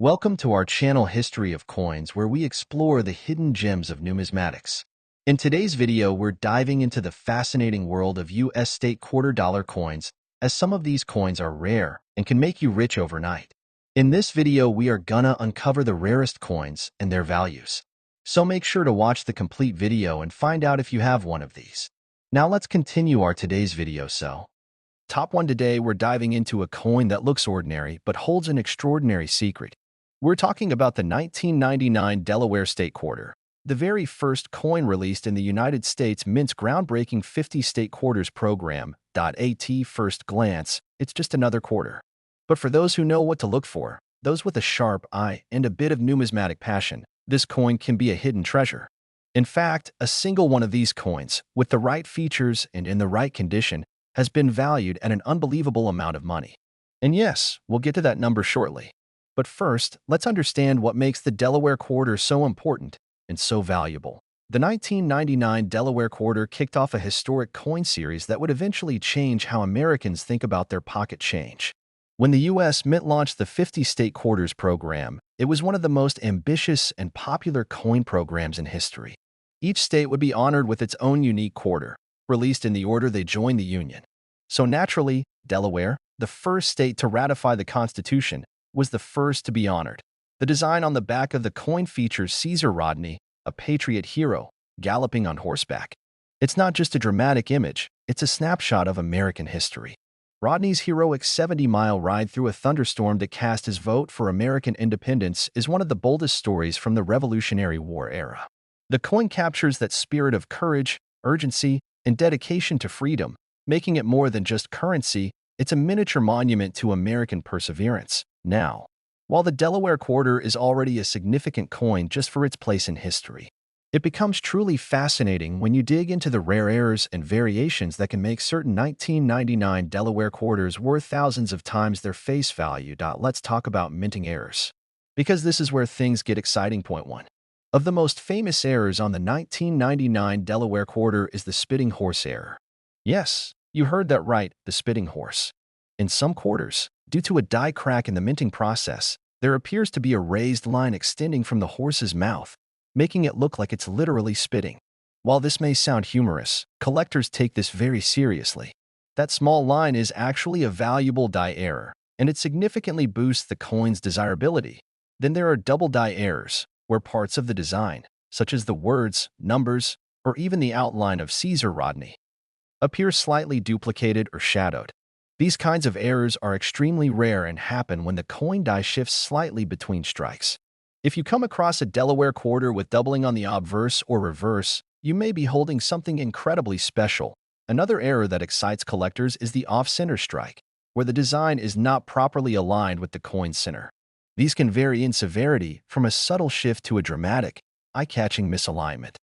Welcome to our channel History of Coins, where we explore the hidden gems of numismatics. In today's video, we're diving into the fascinating world of U.S. state quarter dollar coins, as some of these coins are rare and can make you rich overnight. In this video, we are gonna uncover the rarest coins and their values. So make sure to watch the complete video and find out if you have one of these. Now let's continue our today's video. Top 1 today, we're diving into a coin that looks ordinary but holds an extraordinary secret. We're talking about the 1999 Delaware State Quarter, the very first coin released in the United States Mint's groundbreaking 50 state quarters program. At first glance, it's just another quarter. But for those who know what to look for, those with a sharp eye and a bit of numismatic passion, this coin can be a hidden treasure. In fact, a single one of these coins, with the right features and in the right condition, has been valued at an unbelievable amount of money. And yes, we'll get to that number shortly. But first, let's understand what makes the Delaware Quarter so important and so valuable. The 1999 Delaware Quarter kicked off a historic coin series that would eventually change how Americans think about their pocket change. When the U.S. Mint launched the 50 state quarters program, it was one of the most ambitious and popular coin programs in history. Each state would be honored with its own unique quarter, released in the order they joined the Union. So naturally, Delaware, the first state to ratify the Constitution, was the first to be honored. The design on the back of the coin features Caesar Rodney, a patriot hero, galloping on horseback. It's not just a dramatic image, it's a snapshot of American history. Rodney's heroic 70-mile ride through a thunderstorm to cast his vote for American independence is one of the boldest stories from the Revolutionary War era. The coin captures that spirit of courage, urgency, and dedication to freedom, making it more than just currency. It's a miniature monument to American perseverance. Now, while the Delaware Quarter is already a significant coin just for its place in history, it becomes truly fascinating when you dig into the rare errors and variations that can make certain 1999 Delaware Quarters worth thousands of times their face value. Let's talk about minting errors, because this is where things get exciting. Point 1. Of the most famous errors on the 1999 Delaware Quarter is the spitting horse error. Yes, you heard that right, the spitting horse. In some quarters, due to a die crack in the minting process, there appears to be a raised line extending from the horse's mouth, making it look like it's literally spitting. While this may sound humorous, collectors take this very seriously. That small line is actually a valuable die error, and it significantly boosts the coin's desirability. Then there are double die errors, where parts of the design, such as the words, numbers, or even the outline of Caesar Rodney, appear slightly duplicated or shadowed. These kinds of errors are extremely rare and happen when the coin die shifts slightly between strikes. If you come across a Delaware Quarter with doubling on the obverse or reverse, you may be holding something incredibly special. Another error that excites collectors is the off-center strike, where the design is not properly aligned with the coin center. These can vary in severity from a subtle shift to a dramatic, eye-catching misalignment.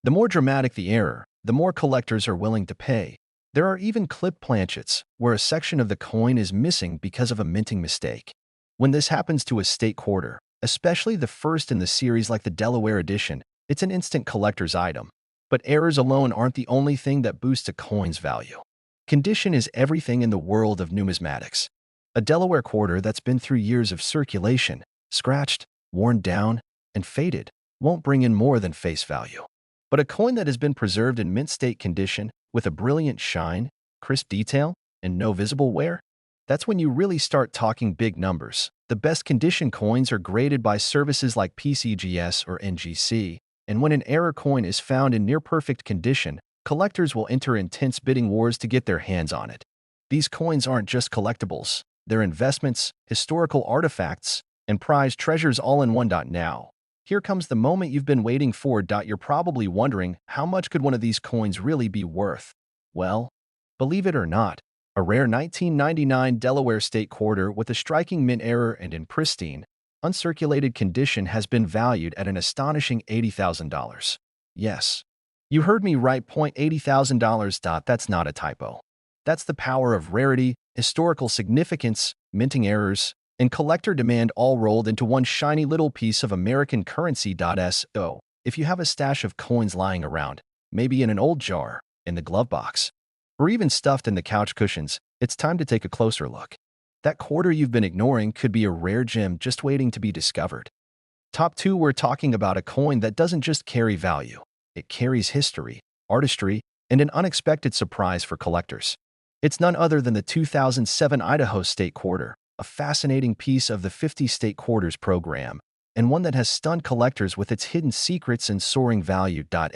The more dramatic the error, the more collectors are willing to pay. There are even clip planchets, where a section of the coin is missing because of a minting mistake. When this happens to a state quarter, especially the first in the series like the Delaware edition, it's an instant collector's item. But errors alone aren't the only thing that boosts a coin's value. Condition is everything in the world of numismatics. A Delaware quarter that's been through years of circulation, scratched, worn down, and faded, won't bring in more than face value. But a coin that has been preserved in mint state condition, with a brilliant shine, crisp detail, and no visible wear, that's when you really start talking big numbers. The best condition coins are graded by services like PCGS or NGC, and when an error coin is found in near-perfect condition, collectors will enter intense bidding wars to get their hands on it. These coins aren't just collectibles, they're investments, historical artifacts, and prized treasures all in one. Now, here comes the moment you've been waiting for. You're probably wondering, how much could one of these coins really be worth? Well, believe it or not, a rare 1999 Delaware State Quarter with a striking mint error and in pristine, uncirculated condition has been valued at an astonishing $80,000. Yes, you heard me right. $80,000. That's not a typo. That's the power of rarity, historical significance, minting errors, and collector demand all rolled into one shiny little piece of American currency. So, if you have a stash of coins lying around, maybe in an old jar, in the glove box, or even stuffed in the couch cushions, it's time to take a closer look. That quarter you've been ignoring could be a rare gem just waiting to be discovered. Top 2, we're talking about a coin that doesn't just carry value. It carries history, artistry, and an unexpected surprise for collectors. It's none other than the 2007 Idaho State Quarter, a fascinating piece of the 50 State Quarters program, and one that has stunned collectors with its hidden secrets and soaring value. At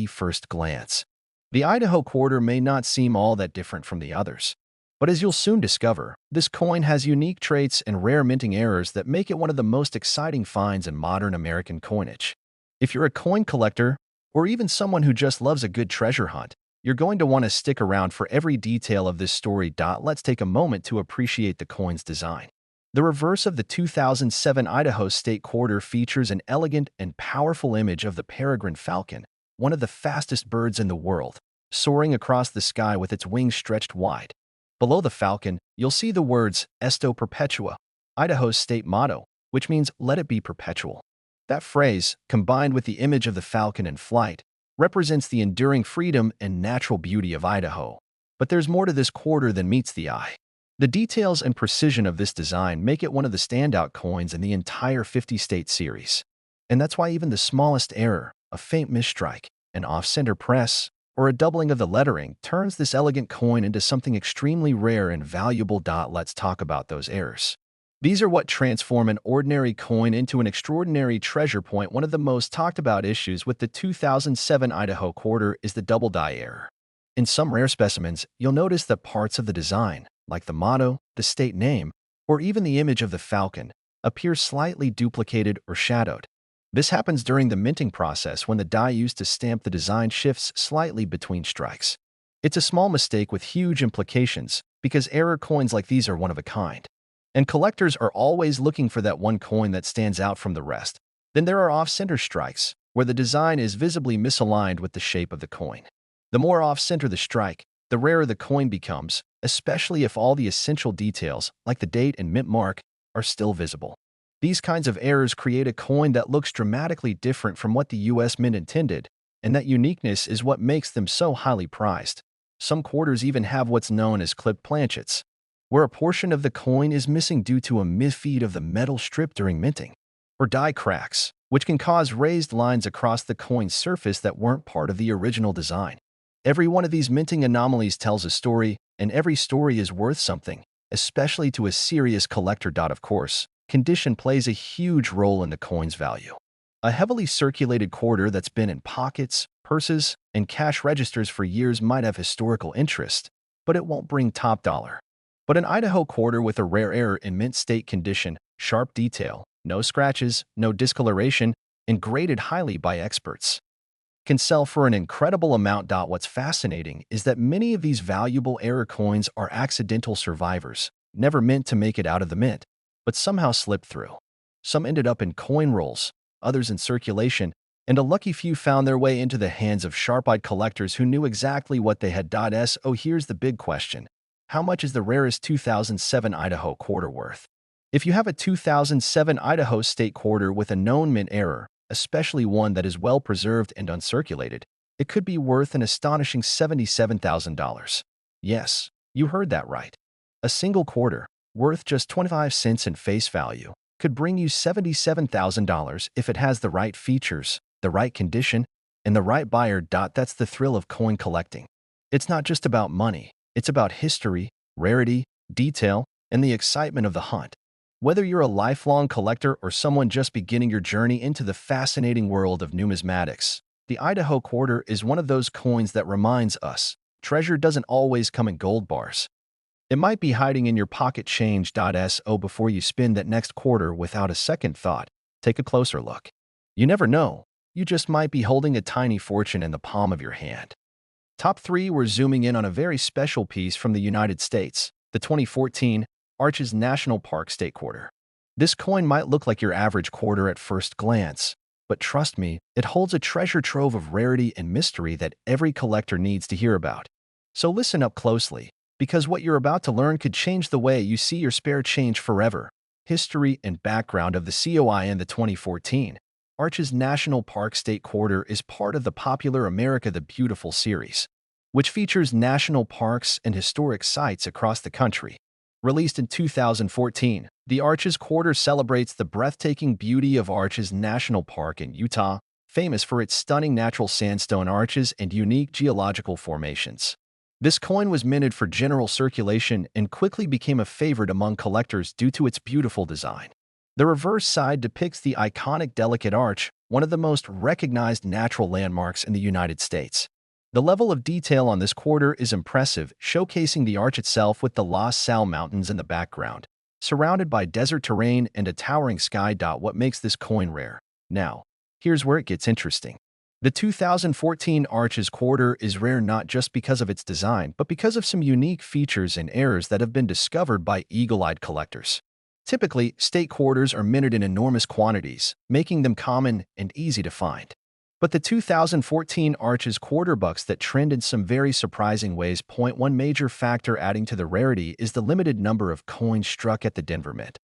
first glance, the Idaho Quarter may not seem all that different from the others. But as you'll soon discover, this coin has unique traits and rare minting errors that make it one of the most exciting finds in modern American coinage. If you're a coin collector, or even someone who just loves a good treasure hunt, you're going to want to stick around for every detail of this story. Let's take a moment to appreciate the coin's design. The reverse of the 2007 Idaho State Quarter features an elegant and powerful image of the peregrine falcon, one of the fastest birds in the world, soaring across the sky with its wings stretched wide. Below the falcon, you'll see the words Esto Perpetua, Idaho's state motto, which means let it be perpetual. That phrase, combined with the image of the falcon in flight, represents the enduring freedom and natural beauty of Idaho. But there's more to this quarter than meets the eye. The details and precision of this design make it one of the standout coins in the entire 50-state series. And that's why even the smallest error, a faint misstrike, an off-center press, or a doubling of the lettering turns this elegant coin into something extremely rare and valuable. Let's talk about those errors. These are what transform an ordinary coin into an extraordinary treasure point. One of the most talked about issues with the 2007 Idaho Quarter is the double die error. In some rare specimens, you'll notice that parts of the design, like the motto, the state name, or even the image of the falcon, appear slightly duplicated or shadowed. This happens during the minting process when the die used to stamp the design shifts slightly between strikes. It's a small mistake with huge implications because error coins like these are one of a kind. And collectors are always looking for that one coin that stands out from the rest. Then there are off-center strikes, where the design is visibly misaligned with the shape of the coin. The more off-center the strike, the rarer the coin becomes, especially if all the essential details, like the date and mint mark, are still visible. These kinds of errors create a coin that looks dramatically different from what the U.S. Mint intended, and that uniqueness is what makes them so highly prized. Some quarters even have what's known as clipped planchets, where a portion of the coin is missing due to a misfeed of the metal strip during minting, or die cracks, which can cause raised lines across the coin's surface that weren't part of the original design. Every one of these minting anomalies tells a story, and every story is worth something, especially to a serious collector. Of course, condition plays a huge role in the coin's value. A heavily circulated quarter that's been in pockets, purses, and cash registers for years might have historical interest, but it won't bring top dollar. But an Idaho quarter with a rare error in mint state condition, sharp detail, no scratches, no discoloration, and graded highly by experts, can sell for an incredible amount. What's fascinating is that many of these valuable error coins are accidental survivors, never meant to make it out of the mint, but somehow slipped through. Some ended up in coin rolls, others in circulation, and a lucky few found their way into the hands of sharp-eyed collectors who knew exactly what they had. So here's the big question. How much is the rarest 2007 Idaho quarter worth? If you have a 2007 Idaho State Quarter with a known mint error, especially one that is well preserved and uncirculated, it could be worth an astonishing $77,000. Yes, you heard that right. A single quarter, worth just 25 cents in face value, could bring you $77,000 if it has the right features, the right condition, and the right buyer. That's the thrill of coin collecting. It's not just about money, it's about history, rarity, detail, and the excitement of the hunt. Whether you're a lifelong collector or someone just beginning your journey into the fascinating world of numismatics, the Idaho Quarter is one of those coins that reminds us treasure doesn't always come in gold bars. It might be hiding in your pocket change. So before you spend that next quarter without a second thought, take a closer look. You never know, you just might be holding a tiny fortune in the palm of your hand. Top 3, we're zooming in on a very special piece from the United States, the 2014 Arches National Park State Quarter. This coin might look like your average quarter at first glance, but trust me, it holds a treasure trove of rarity and mystery that every collector needs to hear about. So listen up closely, because what you're about to learn could change the way you see your spare change forever. History and background of the COI in the 2014 Arches National Park State Quarter is part of the popular America the Beautiful series, which features national parks and historic sites across the country. Released in 2014, the Arches Quarter celebrates the breathtaking beauty of Arches National Park in Utah, famous for its stunning natural sandstone arches and unique geological formations. This coin was minted for general circulation and quickly became a favorite among collectors due to its beautiful design. The reverse side depicts the iconic Delicate Arch, one of the most recognized natural landmarks in the United States. The level of detail on this quarter is impressive, showcasing the arch itself with the Las Sal Mountains in the background, surrounded by desert terrain and a towering sky. What makes this coin rare? Now, here's where it gets interesting. The 2014 Arches Quarter is rare not just because of its design, but because of some unique features and errors that have been discovered by eagle-eyed collectors. Typically, state quarters are minted in enormous quantities, making them common and easy to find. But the 2014 Arches Quarter bucks that trend in some very surprising ways. One major factor adding to the rarity is the limited number of coins struck at the Denver Mint,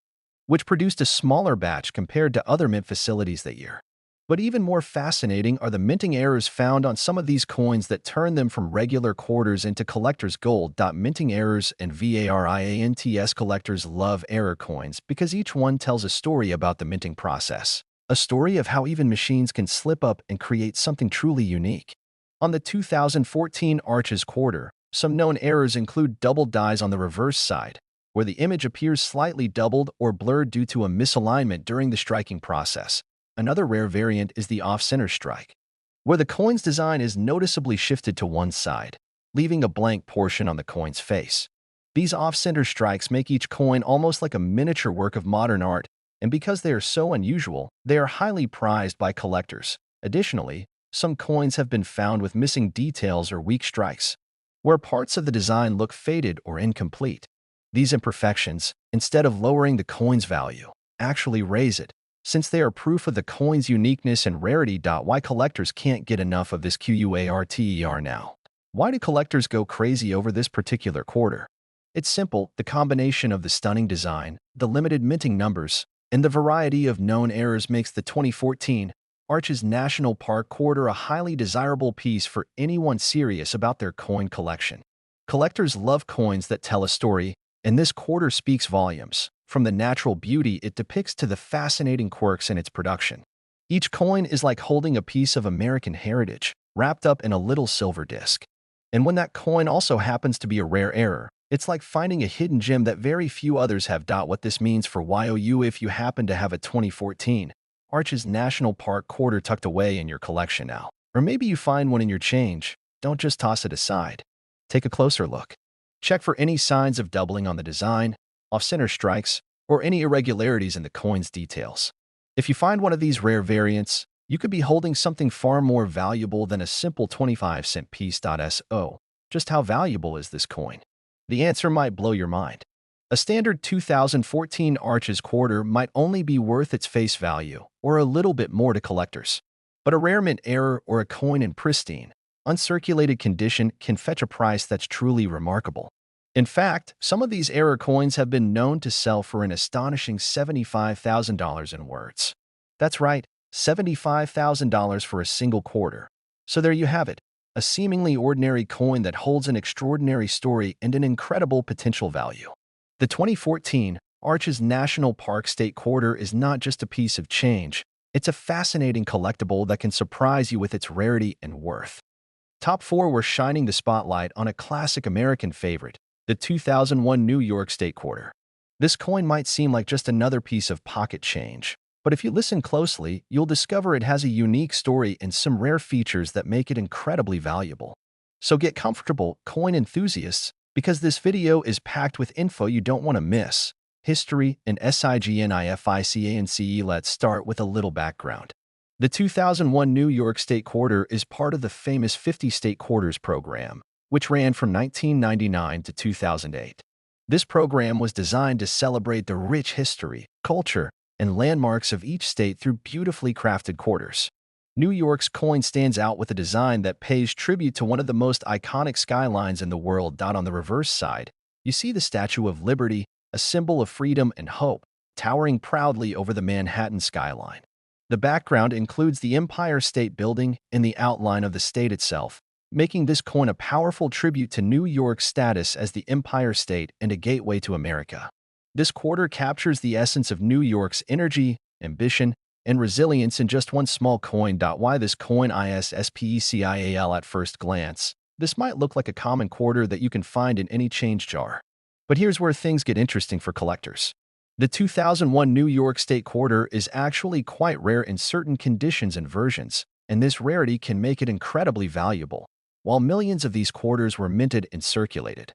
which produced a smaller batch compared to other mint facilities that year. But even more fascinating are the minting errors found on some of these coins that turn them from regular quarters into collector's gold. Minting errors and variants. Collectors love error coins because each one tells a story about the minting process, a story of how even machines can slip up and create something truly unique. On the 2014 Arches Quarter, some known errors include doubled dies on the reverse side, where the image appears slightly doubled or blurred due to a misalignment during the striking process. Another rare variant is the off-center strike, where the coin's design is noticeably shifted to one side, leaving a blank portion on the coin's face. These off-center strikes make each coin almost like a miniature work of modern art, and because they are so unusual, they are highly prized by collectors. Additionally, some coins have been found with missing details or weak strikes, where parts of the design look faded or incomplete. These imperfections, instead of lowering the coin's value, actually raise it, since they are proof of the coin's uniqueness and rarity. Why collectors can't get enough of this quarter now? Why do collectors go crazy over this particular quarter? It's simple: the combination of the stunning design, the limited minting numbers, and the variety of known errors makes the 2014 Arches National Park Quarter a highly desirable piece for anyone serious about their coin collection. Collectors love coins that tell a story, and this quarter speaks volumes, from the natural beauty it depicts to the fascinating quirks in its production. Each coin is like holding a piece of American heritage, wrapped up in a little silver disc. And when that coin also happens to be a rare error, it's like finding a hidden gem that very few others have. What this means for you if you happen to have a 2014 Arches National Park Quarter tucked away in your collection now, or maybe you find one in your change, don't just toss it aside. Take a closer look. Check for any signs of doubling on the design, off-center strikes, or any irregularities in the coin's details. If you find one of these rare variants, you could be holding something far more valuable than a simple 25-cent piece. Just how valuable is this coin? The answer might blow your mind. A standard 2014 Arches Quarter might only be worth its face value, or a little bit more to collectors. But a rare mint error or a coin in pristine, uncirculated condition can fetch a price that's truly remarkable. In fact, some of these error coins have been known to sell for an astonishing $75,000 in words. That's right, $75,000 for a single quarter. So there you have it, a seemingly ordinary coin that holds an extraordinary story and an incredible potential value. The 2014 Arches National Park State Quarter is not just a piece of change, it's a fascinating collectible that can surprise you with its rarity and worth. Top 4, we're shining the spotlight on a classic American favorite, the 2001 New York State Quarter. This coin might seem like just another piece of pocket change, but if you listen closely, you'll discover it has a unique story and some rare features that make it incredibly valuable. So get comfortable, coin enthusiasts, because this video is packed with info you don't want to miss. History and significance. Let's start with a little background. The 2001 New York State Quarter is part of the famous 50 State Quarters program, which ran from 1999 to 2008. This program was designed to celebrate the rich history, culture, and landmarks of each state through beautifully crafted quarters. New York's coin stands out with a design that pays tribute to one of the most iconic skylines in the world. On the reverse side, you see the Statue of Liberty, a symbol of freedom and hope, towering proudly over the Manhattan skyline. The background includes the Empire State Building and the outline of the state itself, making this coin a powerful tribute to New York's status as the Empire State and a gateway to America. This quarter captures the essence of New York's energy, ambition, and resilience in just one small coin. Why this coin is special at first glance? This might look like a common quarter that you can find in any change jar. But here's where things get interesting for collectors. The 2001 New York State Quarter is actually quite rare in certain conditions and versions, and this rarity can make it incredibly valuable. While millions of these quarters were minted and circulated,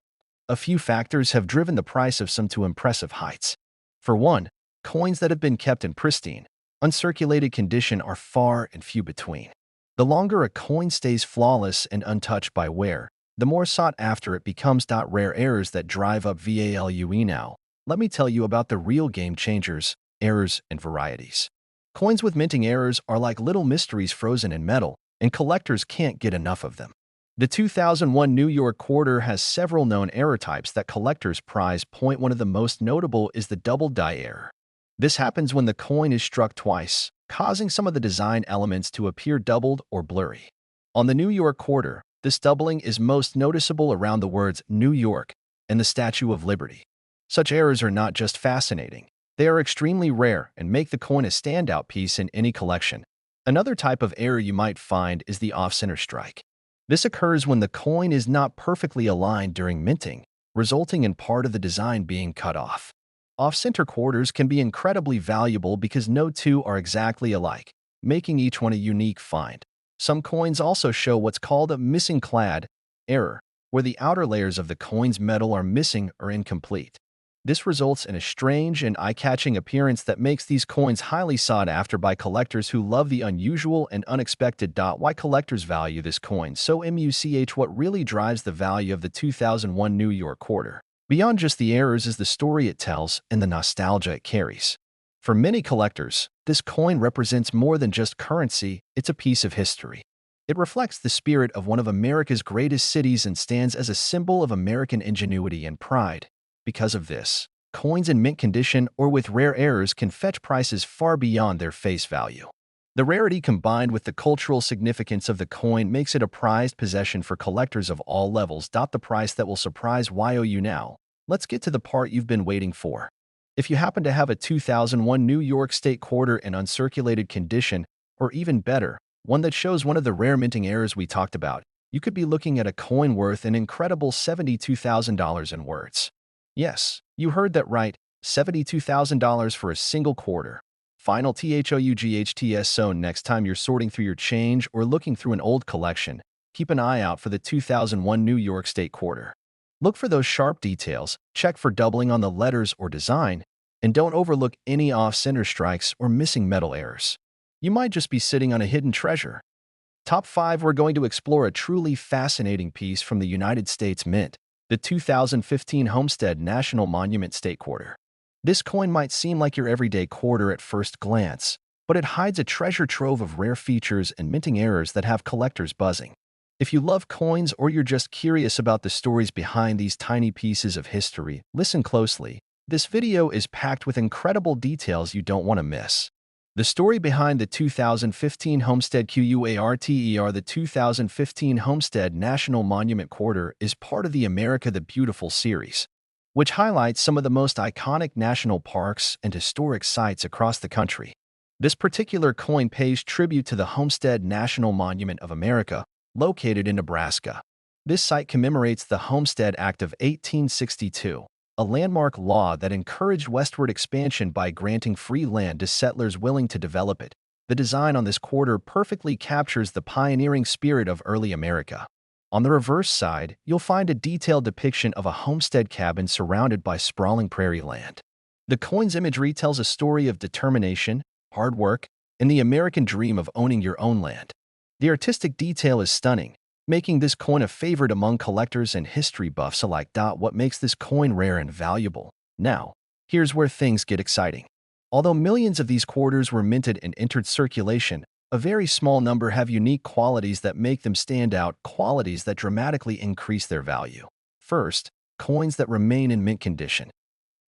a few factors have driven the price of some to impressive heights. For one, coins that have been kept in pristine, uncirculated condition are far and few between. The longer a coin stays flawless and untouched by wear, the more sought after it becomes. Rare errors that drive up value. Now, let me tell you about the real game changers, errors, and varieties. Coins with minting errors are like little mysteries frozen in metal, and collectors can't get enough of them. The 2001 New York Quarter has several known error types that collectors prize. One of the most notable is the double die error. This happens when the coin is struck twice, causing some of the design elements to appear doubled or blurry. On the New York Quarter, this doubling is most noticeable around the words New York and the Statue of Liberty. Such errors are not just fascinating, they are extremely rare and make the coin a standout piece in any collection. Another type of error you might find is the off-center strike. This occurs when the coin is not perfectly aligned during minting, resulting in part of the design being cut off. Off-center quarters can be incredibly valuable because no two are exactly alike, making each one a unique find. Some coins also show what's called a missing clad error, where the outer layers of the coin's metal are missing or incomplete. This results in a strange and eye-catching appearance that makes these coins highly sought after by collectors who love the unusual and unexpected. Why collectors value this coin so much? What really drives the value of the 2001 New York Quarter, beyond just the errors, is the story it tells and the nostalgia it carries. For many collectors, this coin represents more than just currency, it's a piece of history. It reflects the spirit of one of America's greatest cities and stands as a symbol of American ingenuity and pride. Because of this, coins in mint condition or with rare errors can fetch prices far beyond their face value. The rarity combined with the cultural significance of the coin makes it a prized possession for collectors of all levels. The price that will surprise you now. Let's get to the part you've been waiting for. If you happen to have a 2001 New York State Quarter in uncirculated condition, or even better, one that shows one of the rare minting errors we talked about, you could be looking at a coin worth an incredible $72,000 in words. Yes, you heard that right, $72,000 for a single quarter. Final THOUGHTS. So next time you're sorting through your change or looking through an old collection, keep an eye out for the 2001 New York State Quarter. Look for those sharp details, check for doubling on the letters or design, and don't overlook any off-center strikes or missing metal errors. You might just be sitting on a hidden treasure. Top 5. We're going to explore a truly fascinating piece from the United States Mint, the 2015 Homestead National Monument State Quarter. This coin might seem like your everyday quarter at first glance, but it hides a treasure trove of rare features and minting errors that have collectors buzzing. If you love coins or you're just curious about the stories behind these tiny pieces of history, listen closely. This video is packed with incredible details you don't want to miss. The story behind the 2015 Homestead Quarter. The 2015 Homestead National Monument Quarter is part of the America the Beautiful series, which highlights some of the most iconic national parks and historic sites across the country. This particular coin pays tribute to the Homestead National Monument of America, located in Nebraska. This site commemorates the Homestead Act of 1862, a landmark law that encouraged westward expansion by granting free land to settlers willing to develop it. The design on this quarter perfectly captures the pioneering spirit of early America. On the reverse side, you'll find a detailed depiction of a homestead cabin surrounded by sprawling prairie land. The coin's imagery tells a story of determination, hard work, and the American dream of owning your own land. The artistic detail is stunning, making this coin a favorite among collectors and history buffs alike. What makes this coin rare and valuable? Now, here's where things get exciting. Although millions of these quarters were minted and entered circulation, a very small number have unique qualities that make them stand out, qualities that dramatically increase their value. First, coins that remain in mint condition,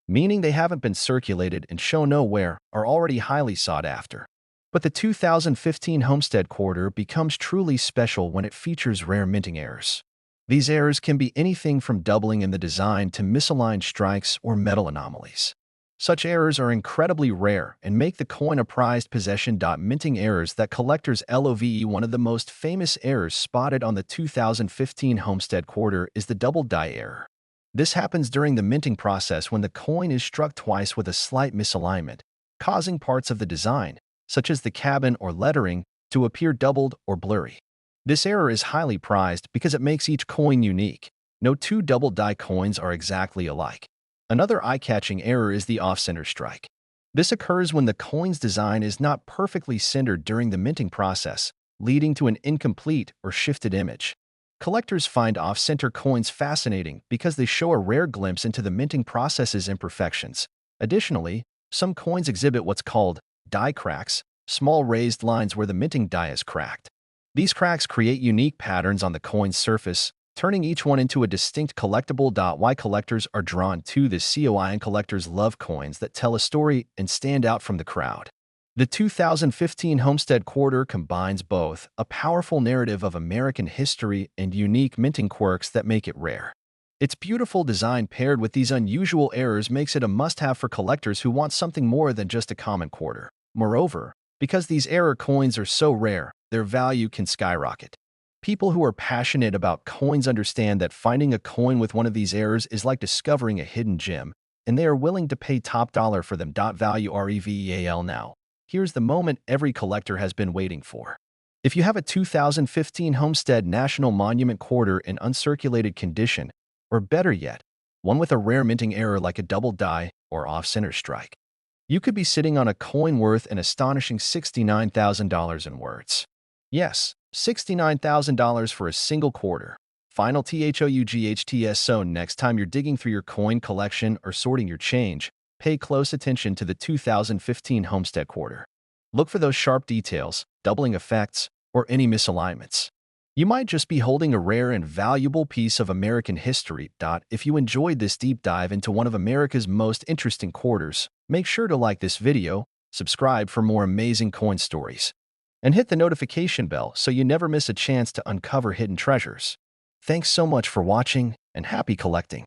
meaning they haven't been circulated and show no wear, are already highly sought after. But the 2015 Homestead Quarter becomes truly special when it features rare minting errors. These errors can be anything from doubling in the design to misaligned strikes or metal anomalies. Such errors are incredibly rare and make the coin a prized possession. Minting errors that collectors love. One of the most famous errors spotted on the 2015 Homestead Quarter is the double die error. This happens during the minting process when the coin is struck twice with a slight misalignment, causing parts of the design, such as the cabin or lettering, to appear doubled or blurry. This error is highly prized because it makes each coin unique. No two double die coins are exactly alike. Another eye-catching error is the off-center strike. This occurs when the coin's design is not perfectly centered during the minting process, leading to an incomplete or shifted image. Collectors find off-center coins fascinating because they show a rare glimpse into the minting process's imperfections. Additionally, some coins exhibit what's called die cracks, small raised lines where the minting die is cracked. These cracks create unique patterns on the coin's surface, turning each one into a distinct collectible. Why collectors are drawn to this coin, and collectors love coins that tell a story and stand out from the crowd. The 2015 Homestead Quarter combines both a powerful narrative of American history and unique minting quirks that make it rare. Its beautiful design paired with these unusual errors makes it a must-have for collectors who want something more than just a common quarter. Moreover, because these error coins are so rare, their value can skyrocket. People who are passionate about coins understand that finding a coin with one of these errors is like discovering a hidden gem, and they are willing to pay top dollar for them. Value reval now. Here's the moment every collector has been waiting for. If you have a 2015 Homestead National Monument Quarter in uncirculated condition, or better yet, one with a rare minting error like a double die or off-center strike, you could be sitting on a coin worth an astonishing $69,000 in words. Yes, $69,000 for a single quarter. Final THOUGHTS. So next time you're digging through your coin collection or sorting your change, pay close attention to the 2015 Homestead Quarter. Look for those sharp details, doubling effects, or any misalignments. You might just be holding a rare and valuable piece of American history. If you enjoyed this deep dive into one of America's most interesting quarters, make sure to like this video, subscribe for more amazing coin stories, and hit the notification bell so you never miss a chance to uncover hidden treasures. Thanks so much for watching, and happy collecting!